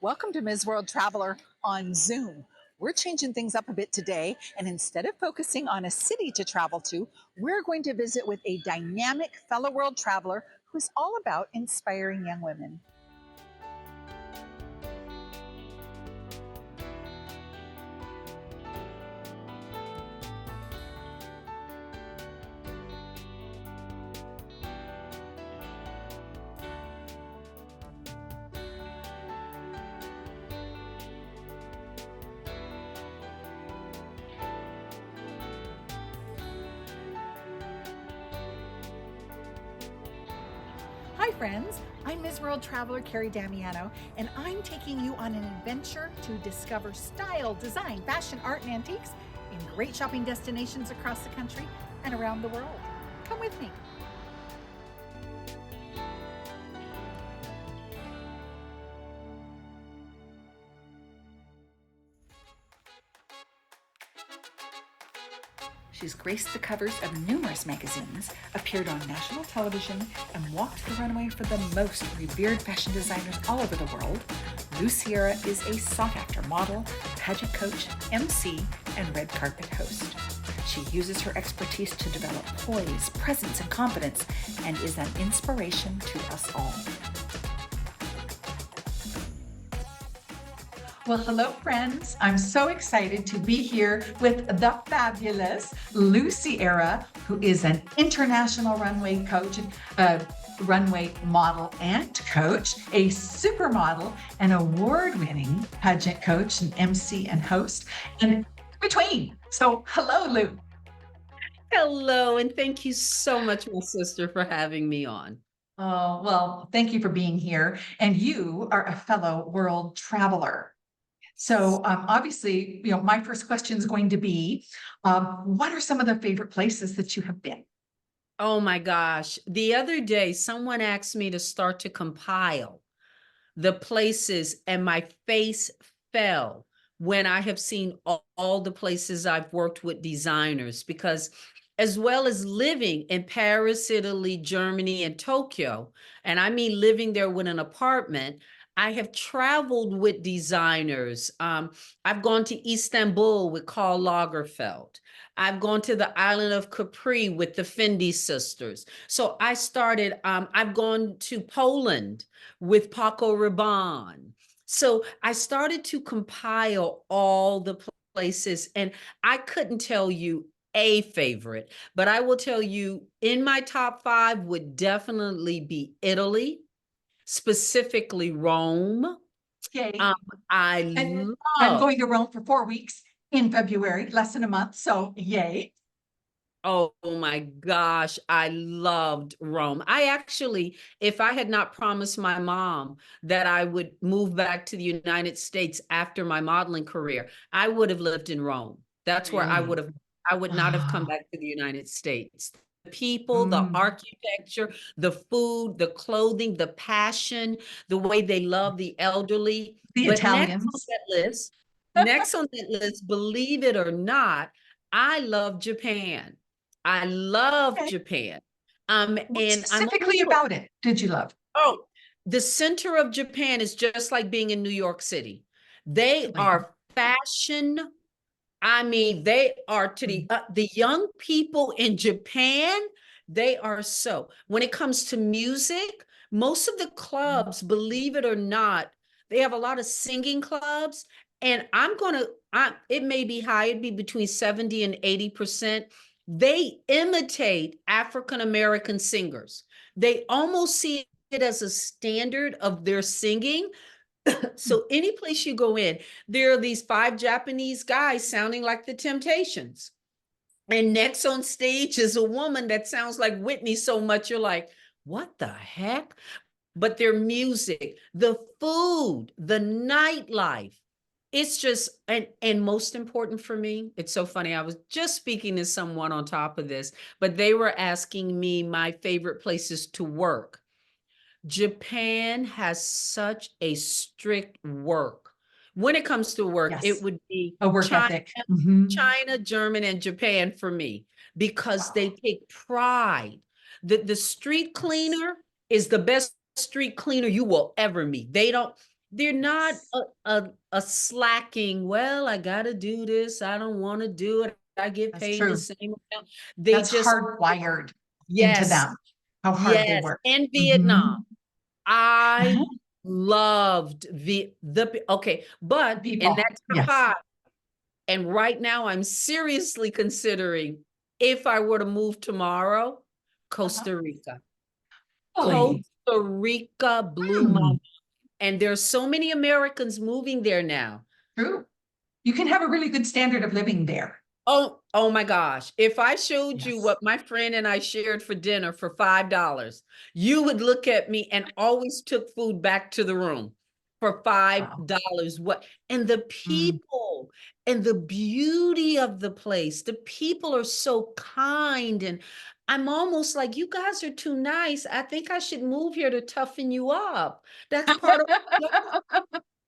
Welcome to Ms. World Traveler on Zoom. We're changing things up a bit today, and instead of focusing on a city to travel to, we're going to visit with a dynamic fellow world traveler who's all about inspiring young women. Hi, friends. I'm Ms. World Traveler Kerry Damiano, and I'm taking you on an adventure to discover style, design, fashion, art, and antiques in great shopping destinations across the country and around the world. Come with me. She's graced the covers of numerous magazines, appeared on national television, and walked the runway for the most revered fashion designers all over the world. Lou Sierra is a sought-after model, pageant coach, MC, and red carpet host. She uses her expertise to develop poise, presence, and confidence, and is an inspiration to us all. Well, hello, friends. I'm so excited to be here with the fabulous Lou Sierra, who is an international runway coach, runway model and coach, a supermodel, an award-winning pageant coach, an MC and host, and in between. So, hello, Lou. Hello, and thank you so much, my sister, for having me on. Oh, well, thank you for being here. And you are a fellow world traveler. So obviously, my first question is going to be, what are some of the favorite places that you have been? Oh my gosh. The other day, someone asked me to start to compile the places, and my face fell when I have seen all the places I've worked with designers, because as well as living in Paris, Italy, Germany, and Tokyo, and I mean living there with an apartment, I have traveled with designers. I've gone to Istanbul with Karl Lagerfeld. I've gone to the island of Capri with the Fendi sisters. So I started, I've gone to Poland with Paco Rabanne. So I started to compile all the places, and I couldn't tell you a favorite, but I will tell you in my top five would definitely be Italy, specifically Rome. Yay. Um, I And I'm love, going to Rome for 4 weeks in February, less than a month. So yay. oh my gosh, I loved Rome. I actually, if I had not promised my mom that I would move back to the United States after my modeling career, I would have lived in Rome. That's where Really? I would not have come Wow. back to the United States. The people, the Mm. architecture, the food, the clothing, the passion, the way they love the elderly. The But Italians. next on that list, believe it or not, I love Japan. I love Okay. Japan. What And I'm specifically also, about it did you love? oh, the center of Japan is just like being in New York City. They Really? are fashion. I mean, they are to Mm. the young people in Japan. They are so. When it comes to music, most of the clubs, believe it or not, they have a lot of singing clubs. And it may be high, it'd be between 70 and 80%. They imitate African American singers. They almost see it as a standard of their singing. So any place you go in, there are these five Japanese guys sounding like the Temptations. And next on stage is a woman that sounds like Whitney so much you're like, what the heck? But their music, the food, the nightlife, it's just, and most important for me, it's so funny. I was just speaking to someone on top of this, but they were asking me my favorite places to work. Japan has such a strict work. When it comes to work, it Yes. would be A work China, ethic. Mhm. China, German, and Japan for me, because they take pride. The street cleaner is the best street cleaner you will ever meet. They don't, they're not Yes, a slacking, well, I gotta do this, I don't want to do it, I get that's paid the true. same amount. They That's just, hardwired into yes, them, how hard they yes. work. In Vietnam, Mhm. I Uh-huh. loved okay, but in People, that top yes. five, and right now I'm seriously considering if I were to move tomorrow, Uh-huh. Costa Rica. Really? Costa Rica blew my Hmm. mind. And there's so many Americans moving there now. True. You can have a really good standard of living there. Oh my gosh. If I showed you Yes. what my friend and I shared for dinner for $5, you would look at me and always took food back to the room for Wow. $5. What and the Mm. people and the beauty of the place. The people are so kind and I'm almost like you guys are too nice. I think I should move here to toughen you up. That's part of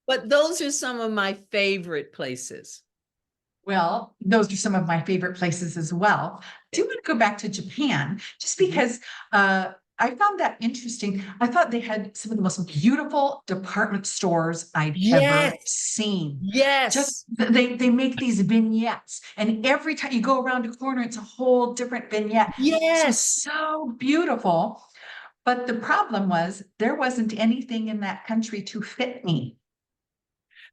but those are some of my favorite places. Well, those are some of my favorite places as well. I do want to go back to Japan just Mhm. because I found that interesting. I thought they had some of the most beautiful department stores I'd ever Yes, seen. Just yes, they make these vignettes, and every time you go around a corner, it's a whole different vignette. So yes. so beautiful. But the problem was there wasn't anything in that country to fit me.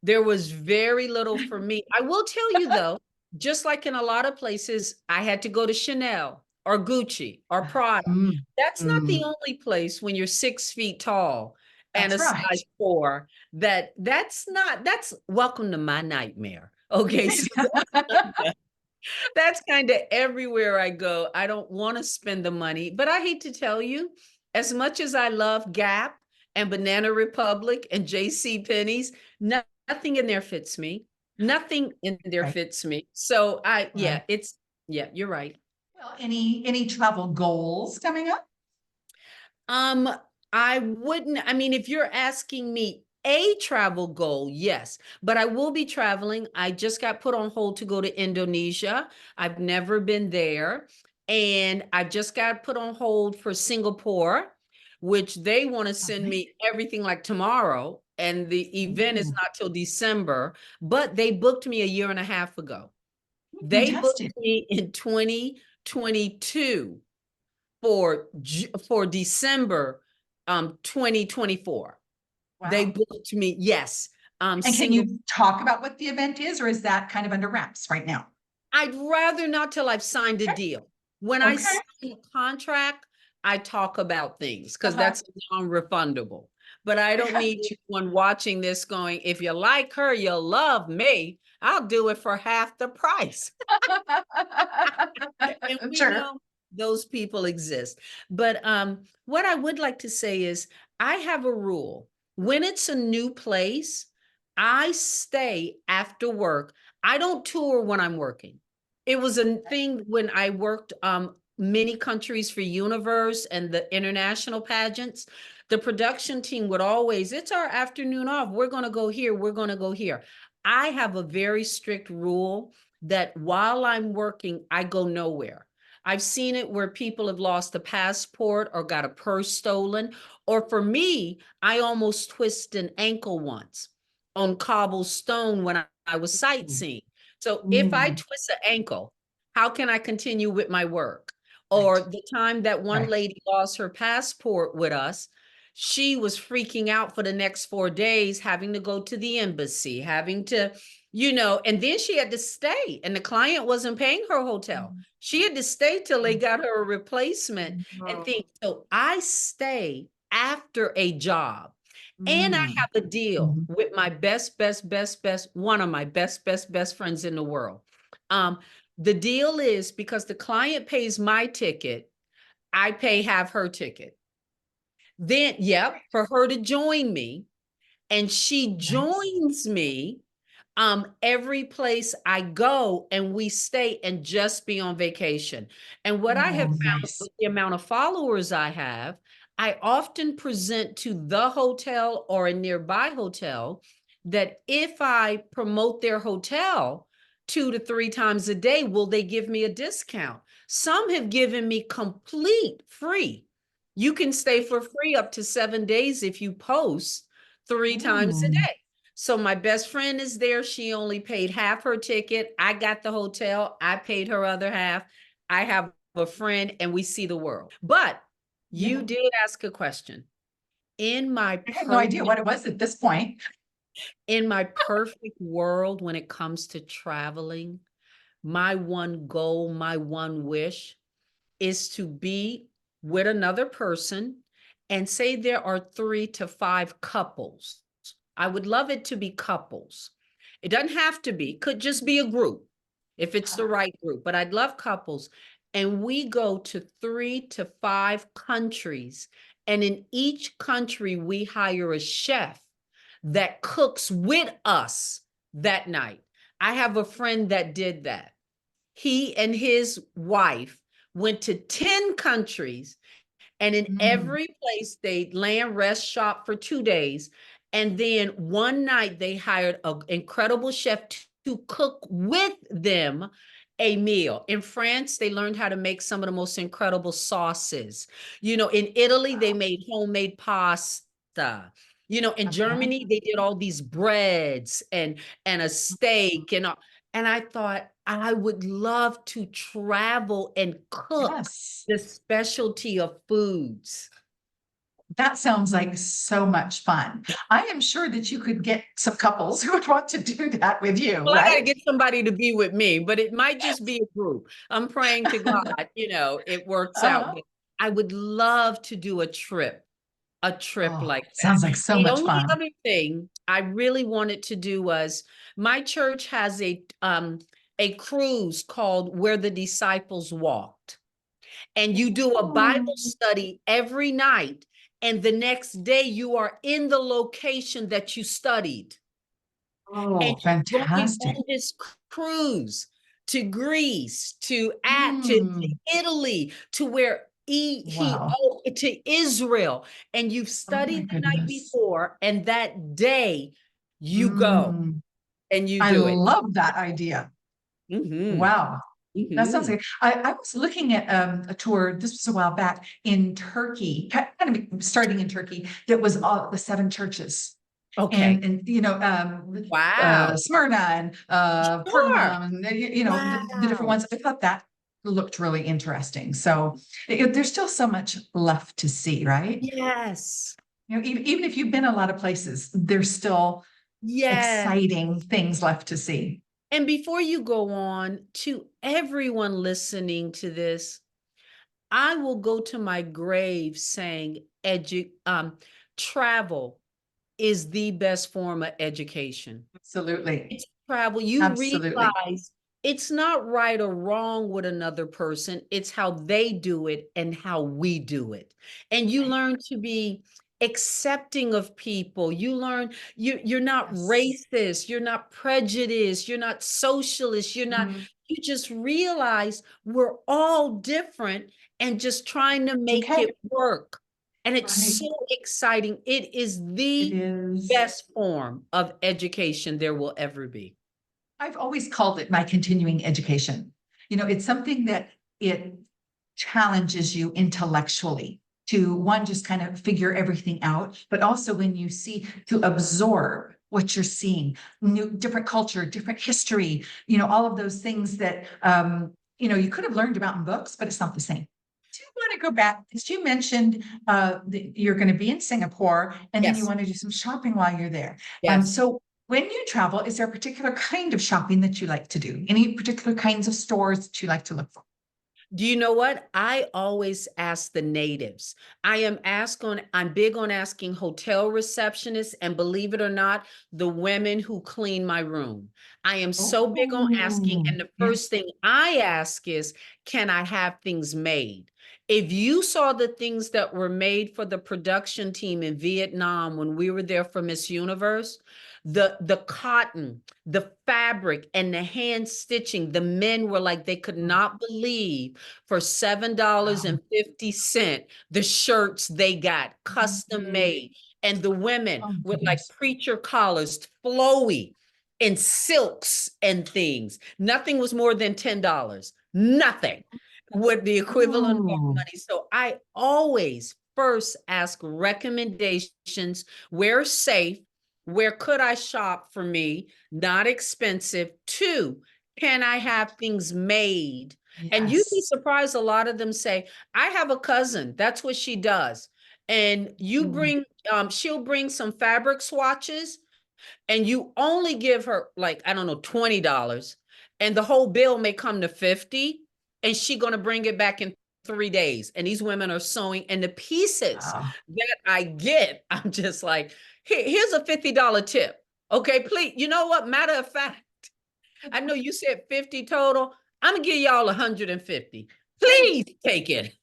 There was very little for me. I will tell you though, just like in a lot of places, I had to go to Chanel or Gucci or Prada. Mm, That's not the mm, only place when you're 6 feet tall and that's a right. size four that's not that's welcome to my nightmare. Okay, so that's kind of everywhere I go. I don't want to spend the money, but I hate to tell you, as much as I love Gap and Banana Republic and JC Penney's, nothing in there fits me. Nothing in there Right, fits me. So right. yeah, you're right. Well, any travel goals coming up? Um, I wouldn't, I mean, if you're asking me a travel goal, yes, but I will be traveling. I just got put on hold to go to Indonesia. I've never been there. And I just got put on hold for Singapore, which they want to All send right. me everything like tomorrow. And the event is Ooh, not till December, but they booked me a year and a half ago. They booked fantastic. me in 2022 for December 2024. They Wow. booked me, yes. And can Single you talk about what the event is, or is that kind of under wraps right now? I'd rather not till I've signed a Okay. deal. When I Okay. sign a contract, I talk about things because Uh-huh. that's non-refundable. But I I don't got need you. anyone watching this going, if you like her, you'll love me. I'll do it for half the price. And we Sure. know those people exist. But what I would like to say is I have a rule. When it's a new place, I stay after work. I don't tour when I'm working. It was a thing when I worked many countries for Universe and the international pageants. The production team would always, it's our afternoon off. We're going to go here. We're going to go here. I have a very strict rule that while I'm working, I go nowhere. I've seen it where people have lost a passport or got a purse stolen. Or for me, I almost twisted an ankle once on cobblestone when I was sightseeing. So if I Mm, twist an ankle, how can I continue with my work? Or right. the time that one Right. lady lost her passport with us, she was freaking out for the next 4 days, having to go to the embassy, having to and then she had to stay, and the client wasn't paying her hotel. She had to stay till they got her a replacement and Mm, things. So I stay after a job. And I mm, have a deal mhm. with my best, one of my best friends in the world. Um, the deal is because the client pays my ticket, I pay half her ticket. Then, yep, for her to join me, and she Nice. joins me every place I go, and we stay and just be on vacation. And what I have Oh, found nice. with the amount of followers I have, I often present to the hotel or a nearby hotel that if I promote their hotel 2 to 3 times a day, will they give me a discount? Some have given me complete free. You can stay for free up to 7 days if you post three times a Mm. day. So my best friend is there. She only paid half her ticket. I got the hotel. I paid her other half. I have a friend and we see the world. But you Yeah. did ask a question. In my I had no idea perfect what it was at this point. in my perfect world when it comes to traveling, my one goal, my one wish is to be with another person and say there are 3 to 5 couples. I would love it to be couples. It doesn't have to be, could just be a group if it's the right group, but I'd love couples. And we go to 3 to 5 countries. And in each country, we hire a chef that cooks with us that night. I have a friend that did that. He and his wife went to 10 countries, and in Mm. every place they land, rest, shop for 2 days. And then one night they hired an incredible chef to cook with them a meal. In France, they learned how to make some of the most incredible sauces. In Italy, they Wow. made homemade pasta. In Okay. Germany, they did all these breads and a steak and all. And I thought I would love to travel and cook Yes. the specialty of foods. That sounds like so much fun. I am sure that you could get some couples who would want to do that with you, Well, I got to right? get somebody to be with me, but it might just be a group. I'm praying to God, it works out. Uh, But I would love to do a trip oh, like that. sounds like so The much only fun. other thing I really wanted to do was my church has a cruise called Where the Disciples Walked. And you do a Bible Oh, study every night, and the next day you are in the location that you studied, and oh, you're going fantastic. on this cruise to Greece, to Mm, Italy, to where wow. to Israel, and you've Oh my studied the night goodness. before, and that day you go Mm, and you I do it. love that idea. Hmm. Wow. That sounds Hmm. like I was looking at a tour, this was a while back in Turkey, kind of starting in Turkey, that was all the 7 churches. Okay. And Wow. Smyrna and Sure. Pergamum and the different Wow. ones. I thought that looked really interesting. So there's still so much left to see, right? Yes. Even if you've been a lot of places, there's still Yes. exciting things left to see. And before you go on, to everyone listening to this, I will go to my grave saying travel is the best form of education. Absolutely. It's travel. You Absolutely. realize it's not right or wrong with another person. It's how they do it and how we do it. And you Right. learn to be accepting of people. You learn you're not Yes. racist, you're not prejudiced, you're not socialist, Mhm. you just realize we're all different and just trying to It's make okay. it work. And it's Right. so exciting. It is It the is. best form of education there will ever be. I've always called it my continuing education. It's something that it challenges you intellectually to one, just kind of figure everything out, but also when you see to absorb what you're seeing, new, different culture, different history, all of those things that, you could have learned about in books, but it's not the same. Do you want to go back? Because you mentioned that you're going to be in Singapore and then you Yes. want to do some shopping while you're there. Yes. So when you travel, is there a particular kind of shopping that you like to do? Any particular kinds of stores that you like to look for? Do you know what? I always ask the natives. I'm big on asking hotel receptionists and believe it or not, the women who clean my room. I am so big on asking. Oh, And the yeah. first thing I ask is, can I have things made? If you saw the things that were made for the production team in Vietnam when we were there for Miss Universe, the cotton, the fabric, and the hand stitching, the men were like, they could not believe for Wow. $7.50 the shirts they got custom Mhm. made, and the women Oh, my with like goodness. preacher collars, flowy, and silks and things. Nothing was more than $10. Nothing with the equivalent of our Oh, money. So I always first ask recommendations. Where safe? Where could I shop for me? Not expensive. Two, can I have things made? And you'd be Yes. surprised, a lot of them say, I have a cousin, that's what she does. And you Mm. bring, she'll bring some fabric swatches, and you only give her like, I don't know, $20, and the whole bill may come to 50, and she gonna bring it back in 3 days. And these women are sewing, and the pieces Oh. that I get, I'm just like, here's a $50 tip. Okay, please. You know what? Matter of fact, I know you said 50 total. I'm gonna give y'all 150. Please take it.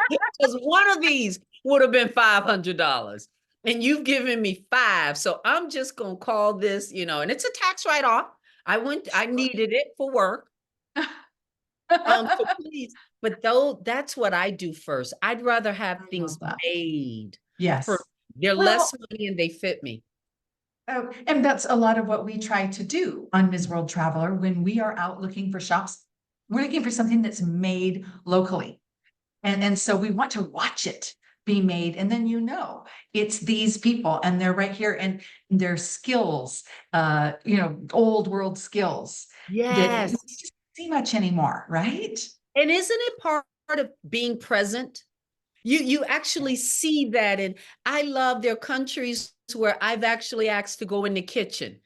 Because one of these would have been $500. And you've given me five. So I'm just gonna call this, and it's a tax write-off. I Sure. needed it for work. So please, but though that's what I do first. I'd rather have I things love that. made for Yes. they're Well, less money and they fit me. and that's a lot of what we try to do on Ms. World Traveler when we are out looking for shops. We're looking for something that's made locally. And so we want to watch it be made. And then it's these people and they're right here and their skills, old world skills that you Yes. don't see much anymore, right? And isn't it part of being present? You actually see that. And I love their countries where I've actually asked to go in the kitchen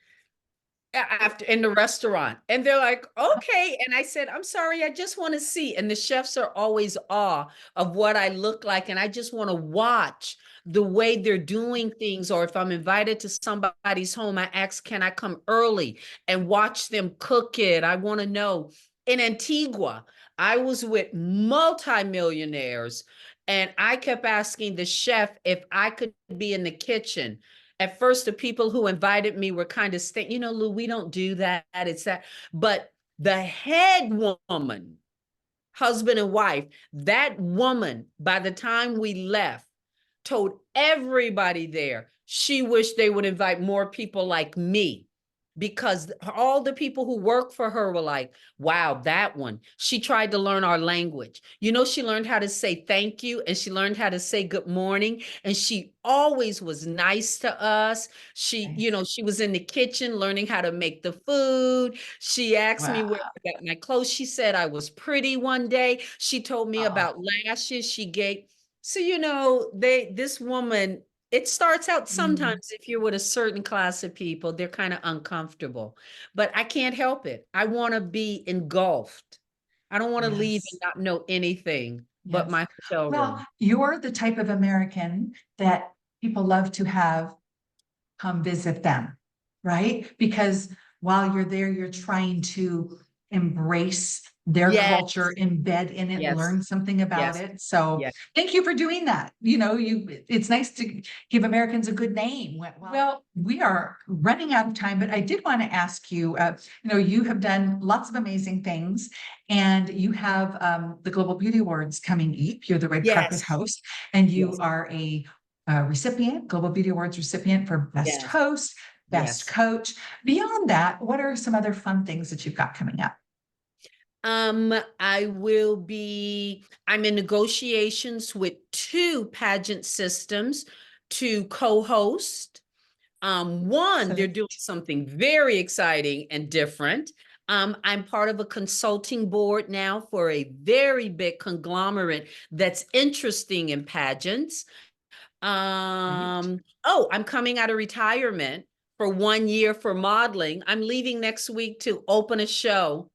after in the restaurant, and they're like, okay. And I said, I'm sorry, I just want to see. And the chefs are always awe of what I look like, and I just want to watch the way they're doing things. Or if I'm invited to somebody's home, I ask, can I come early and watch them cook it? I want to know. In Antigua, I was with multimillionaires, and I kept asking the chef if I could be in the kitchen. At first, the people who invited me were kind of saying, Lou, we don't do that. It's that. But the head woman, husband and wife, that woman, by the time we left, told everybody there she wished they would invite more people like me, because all the people who work for her were like, wow, that one. She tried to learn our language. She learned how to say thank you, and she learned how to say good morning. And she always was nice to us. Nice. She was in the kitchen learning how to make the food. She asked me Wow. where I got my clothes. She said I was pretty one day. She told me Oh, about lashes she gave. So, this woman, it starts out mm, sometimes if you're with a certain class of people, they're kind of uncomfortable, but I can't help it. I want to be engulfed. I don't want to leave and yes. not know anything but Yes. my hotel Well, room. you're the type of American that people love to have come visit them, right? Because while you're there, you're trying to embrace their Yes, culture, embed in it, yes, learn something about yes, it. So yes, thank you for doing that. It's nice to give Americans a good name. Well, we are running out of time, but I did want to ask you, you have done lots of amazing things and you have the Global Beauty Awards coming up. You're the red carpet yes, host and you yes, are a recipient, Global Beauty Awards recipient for Best yes, Host, Best yes. Coach. Beyond that, what are some other fun things that you've got coming up? I'm in negotiations with two pageant systems to co-host. One, they're Excellent. doing something very exciting and different. I'm part of a consulting board now for a very big conglomerate that's interesting in pageants. Great. I'm coming out of retirement for 1 year for modeling. I'm leaving next week to open a show.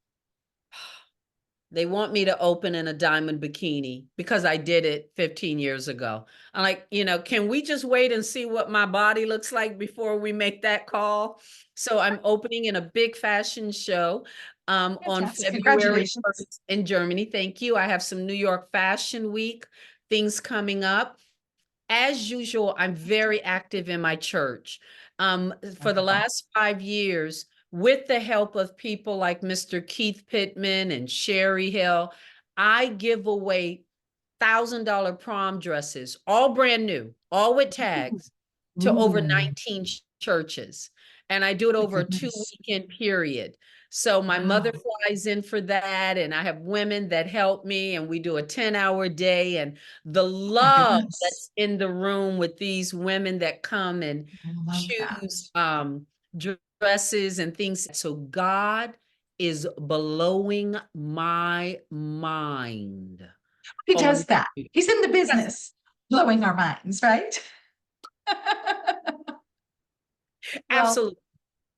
They want me to open in a diamond bikini because I did it 15 years ago. I'm like, can we just wait and see what my body looks like before we make that call? So I'm opening in a big fashion show on Fantastic. February Congratulations. 1st in Germany. Thank you. I have some New York Fashion Week things coming up. As usual, I'm very active in my church. For the Wonderful. last 5 years, with the help of people like Mr. Keith Pittman and Sherry Hill, I give away $1,000 prom dresses, all brand new, all with Ooh. tags, to over Ooh. 19 churches, and I do it My over a goodness. 2-weekend period. So my mother Wow. flies in for that, and I have women that help me, and we do a 10-hour day. And the Oh my love goodness. that's in the room with these women that come and I love that. choose dresses and things. So God is blowing my mind He on does that. He's in the yes, business, blowing our minds, right? Well, absolutely.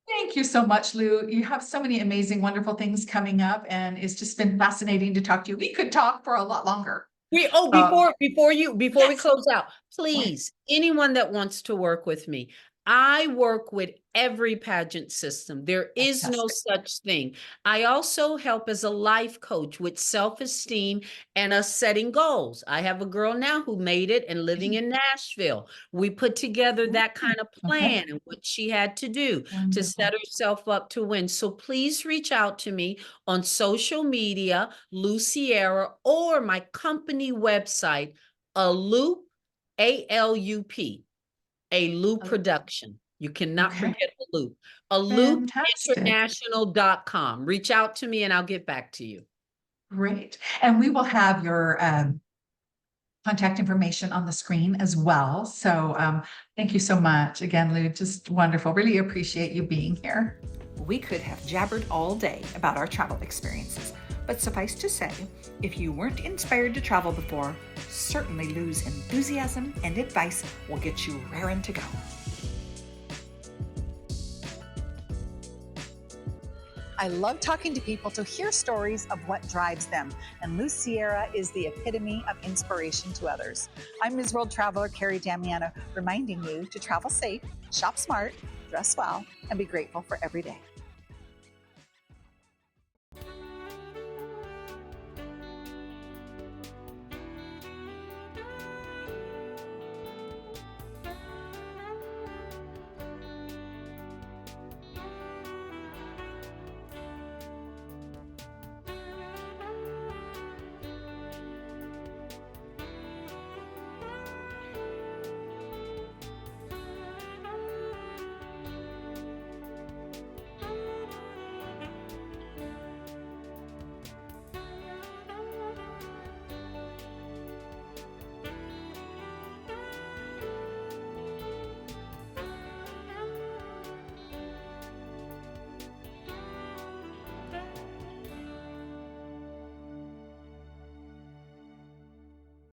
thank you so much, Lou. You have so many amazing, wonderful things coming up, and it's just been fascinating to talk to you. We could talk for a lot longer. Um, Before we yes. close out, Go ahead. please, anyone that wants to work with me, I work with every pageant system. There is no Fantastic. such thing. I also help as a life coach with self-esteem and us setting goals. I have a girl now who made it and living in Nashville. We put together that kind of Okay. plan and what she had to do to set Wonderful. herself up to win. So please reach out to me on social media, Luciera, or my company website, Alup, ALUP, Alup Oh, Production. You cannot okay. forget Alup. Fantastic. AlupInternational.com. Reach out to me and I'll get back to you. Great. And we will have your contact information on the screen as well. So thank you so much again, Lou. Just wonderful. Really appreciate you being here. We could have jabbered all day about our travel experiences, but suffice to say, if you weren't inspired to travel before, certainly Lou's enthusiasm and advice will get you raring to go. I love talking to people to hear stories of what drives them, and Luciera is the epitome of inspiration to others. I'm Ms. World Traveler Kerry Damiano, reminding you to travel safe, shop smart, dress well, and be grateful for every day.